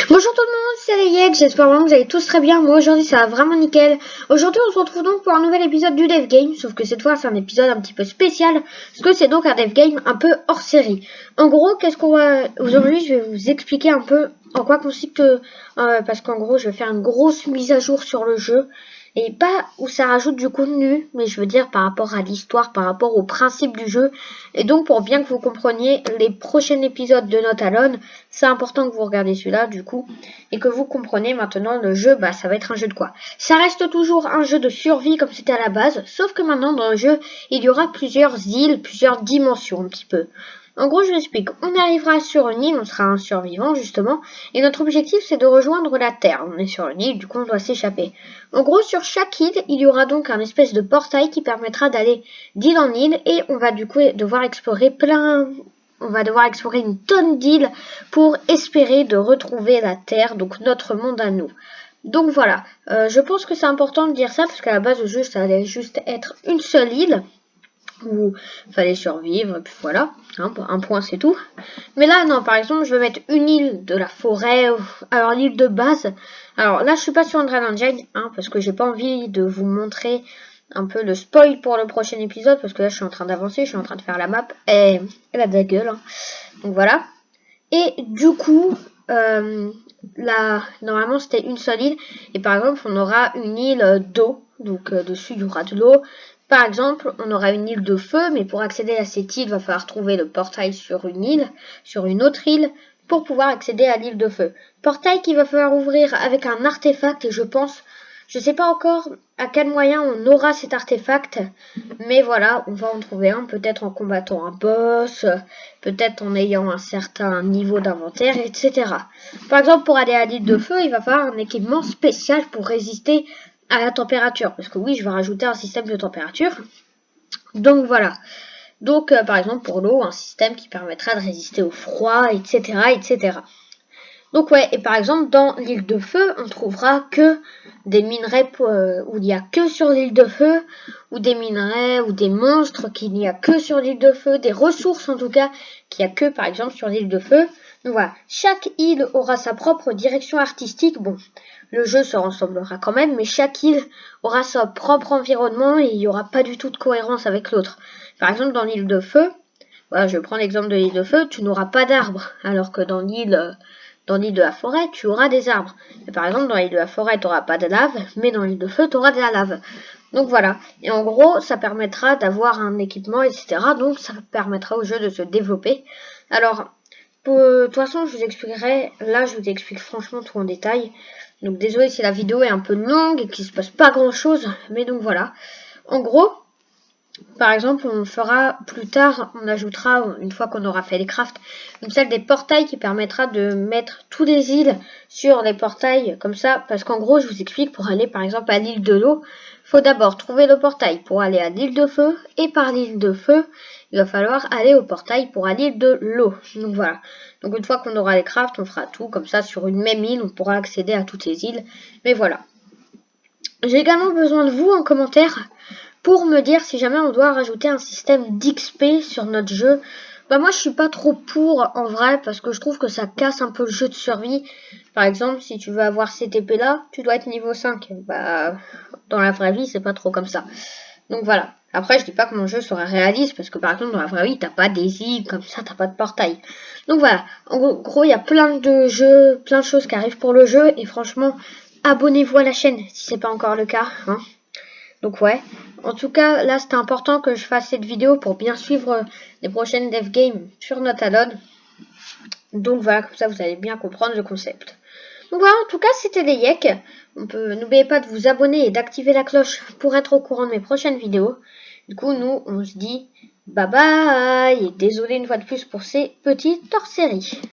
Bonjour tout le monde, c'est Rayek, j'espère vraiment que vous allez tous très bien. Moi aujourd'hui ça va vraiment nickel. Aujourd'hui on se retrouve donc pour un nouvel épisode du Dev Game, sauf que cette fois c'est un épisode un petit peu spécial, parce que c'est donc un Dev Game un peu hors série. En gros, qu'est-ce qu'on va... Aujourd'hui je vais vous expliquer un peu en quoi consiste... parce qu'en gros je vais faire une grosse mise à jour sur le jeu. Et pas où ça rajoute du contenu, mais je veux dire par rapport à l'histoire, par rapport au principe du jeu. Et donc pour bien que vous compreniez les prochains épisodes de Not Alone, c'est important que vous regardiez celui-là du coup. Et que vous compreniez maintenant le jeu, ça va être un jeu de quoi? Ça reste toujours un jeu de survie comme c'était à la base, sauf que maintenant dans le jeu, il y aura plusieurs îles, plusieurs dimensions un petit peu. En gros, je vous explique. On arrivera sur une île, on sera un survivant justement, et notre objectif c'est de rejoindre la Terre. On est sur une île, du coup on doit s'échapper. En gros, sur chaque île, il y aura donc un espèce de portail qui permettra d'aller d'île en île, et on va du coup devoir explorer une tonne d'îles pour espérer de retrouver la Terre, donc notre monde à nous. Donc voilà, je pense que c'est important de dire ça, parce qu'à la base le jeu ça allait juste être une seule île où il fallait survivre, et puis voilà, un point c'est tout. Mais là, non, par exemple, je veux mettre une île de la forêt, alors l'île de base. Alors là, je suis pas sur Unreal Engine, parce que j'ai pas envie de vous montrer un peu le spoil pour le prochain épisode, parce que là, je suis en train d'avancer, je suis en train de faire la map, et elle a de la gueule, donc voilà. Et du coup, là, normalement, c'était une seule île, et par exemple, on aura une île d'eau, donc dessus, il y aura de l'eau. Par exemple, on aura une île de feu, mais pour accéder à cette île, il va falloir trouver le portail sur une autre île, pour pouvoir accéder à l'île de feu. Portail qu'il va falloir ouvrir avec un artefact, et je pense, je sais pas encore à quel moyen on aura cet artefact, mais voilà, on va en trouver un, peut-être en combattant un boss, peut-être en ayant un certain niveau d'inventaire, etc. Par exemple, pour aller à l'île de feu, il va falloir un équipement spécial pour résister à la température, parce que oui, je vais rajouter un système de température. Donc voilà. Donc par exemple pour l'eau, un système qui permettra de résister au froid, etc., etc. Donc ouais, et par exemple dans l'île de feu, on trouvera que des minerais où il n'y a que sur l'île de feu, ou des minerais ou des monstres qu'il n'y a que sur l'île de feu, des ressources en tout cas qu'il n'y a que par exemple sur l'île de feu. Donc voilà, chaque île aura sa propre direction artistique. Bon, le jeu se ressemblera quand même, mais chaque île aura son propre environnement et il n'y aura pas du tout de cohérence avec l'autre. Par exemple, dans l'île de feu, voilà, je prends l'exemple de l'île de feu, tu n'auras pas d'arbres, alors que dans l'île de la forêt, tu auras des arbres. Et par exemple, dans l'île de la forêt, tu n'auras pas de lave, mais dans l'île de feu, tu auras de la lave. Donc voilà. Et en gros, ça permettra d'avoir un équipement, etc. Donc ça permettra au jeu de se développer. Alors, de toute façon, je vous expliquerai. Là, je vous explique franchement tout en détail. Donc désolé si la vidéo est un peu longue et qu'il se passe pas grand chose. Mais donc voilà. En gros, par exemple, on fera plus tard, on ajoutera, une fois qu'on aura fait les crafts, une salle des portails qui permettra de mettre tous les îles sur les portails comme ça. Parce qu'en gros, je vous explique, pour aller par exemple à l'île de l'eau, il faut d'abord trouver le portail pour aller à l'île de feu. Et par l'île de feu, il va falloir aller au portail pour aller à l'île de l'eau. Donc voilà. Donc une fois qu'on aura les crafts, on fera tout comme ça sur une même île. On pourra accéder à toutes les îles. Mais voilà. J'ai également besoin de vous en commentaire pour me dire si jamais on doit rajouter un système d'XP sur notre jeu. Moi je suis pas trop pour en vrai, parce que je trouve que ça casse un peu le jeu de survie. Par exemple, si tu veux avoir cette épée là, tu dois être niveau 5. Dans la vraie vie c'est pas trop comme ça. Donc voilà. Après je dis pas que mon jeu sera réaliste, parce que par exemple dans la vraie vie t'as pas des îles comme ça, t'as pas de portail. Donc voilà. En gros il y a plein de jeux, plein de choses qui arrivent pour le jeu, et franchement abonnez-vous à la chaîne si c'est pas encore le cas, Donc ouais, en tout cas là c'était important que je fasse cette vidéo pour bien suivre les prochaines dev games sur Not Alone. Donc voilà, comme ça vous allez bien comprendre le concept. Donc voilà, en tout cas c'était les Yek. N'oubliez pas de vous abonner et d'activer la cloche pour être au courant de mes prochaines vidéos. Du coup nous on se dit bye bye, et désolé une fois de plus pour ces petites hors-séries.